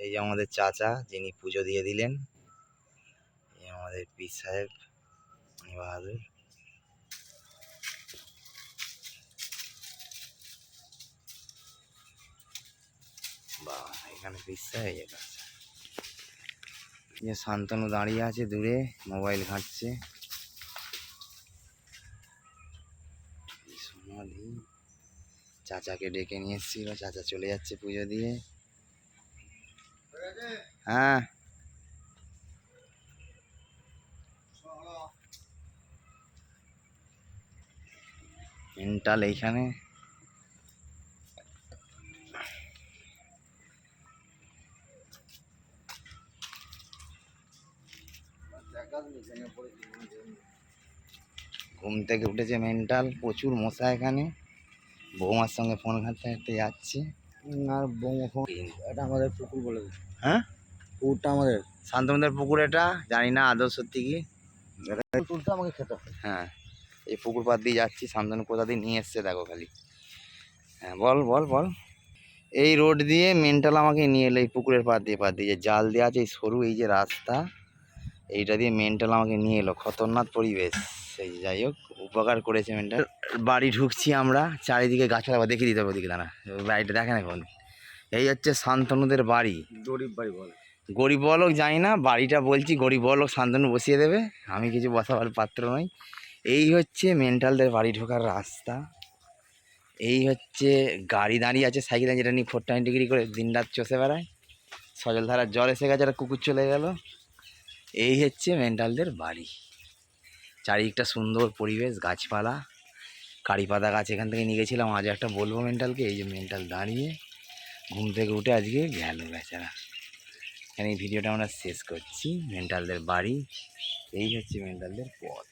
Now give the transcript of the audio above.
এই যে আমাদের চাচা যিনি পুজো দিয়ে দিলেন, এই আমাদের পীর সাহেব মনি বাহাদুর। বা এখানে পীর সাহেব যে শান্তনু দাঁড়িয়ে আছে দূরে, মোবাইল ঘাঁটছে। সমাধি চাচাকে ডেকে নিয়ে এসেছিল, চাচা চলে যাচ্ছে পুজো দিয়ে। হ্যাঁ মেন্টাল এইখানে। ঘুম থেকে উঠেছে মেন্টাল, প্রচুর মশা এখানে। বৌমার সঙ্গে ফোন ঘাঁটতে ঘাঁটতে যাচ্ছে। আর বৌমা ফোন, এটা আমাদের পুকুর বলে। হ্যাঁ পুকুরটা আমাদের, শান্তনুদের পুকুর, এটা জানি না আদৌ সত্যি কি। তুলতে আমাকে খেতে হয়। হ্যাঁ এই পুকুর পাড় দিয়ে যাচ্ছি, শান্তনু কোথা দিয়ে নিয়ে এসছে দেখো খালি। হ্যাঁ বল বল বল। এই রোড দিয়ে মেন্টাল আমাকে নিয়ে এলো, এই পুকুরের পাড় দিয়ে যে জাল দেওয়া আছে, এই সরু এই যে রাস্তা, এইটা দিয়ে মেন্টাল আমাকে নিয়ে এলো। খতরনাক পরিবেশ, সেই যাই হোক উপকার করেছে মেন্টাল। বাড়ি ঢুকছি আমরা, চারিদিকে গাছপালা দেখিয়ে দিতে হবে ওদিকে, দাঁড়া বাড়িটা দেখে না কোন। এই হচ্ছে শান্তনুদের বাড়ি। গরিব বাড়ি বলে, গরিব বলক জানি না, বাড়িটা বলছি গরিব বলক, শান্তনু বসিয়ে দেবে, আমি কিছু বসাবার পাত্র নই। এই হচ্ছে মেন্টালদের বাড়ি ঢোকার রাস্তা। এই হচ্ছে গাড়ি দাঁড়িয়ে আছে, সাইকেল যেটা নিয়ে 420 ডিগ্রি করে দিনরাত চষে বেড়ায়। সজলধারার জল এসে গেছে, একটা কুকুর চলে গেল। এই হচ্ছে মেন্টালদের বাড়ি। চারিদিকটা সুন্দর পরিবেশ, গাছপালা, কারি পাতা গাছ এখান থেকে নিয়ে গেছিলাম, আজ একটা বলবো মেন্টালকে। এই যে মেন্টাল দাঁড়িয়ে ঘুম থেকে উঠে আজকে গেল বেচারা। এখানে এই ভিডিওটা আমরা শেষ করছি। মেন্টালদের বাড়ি, এই হচ্ছে মেন্টালদের পথ।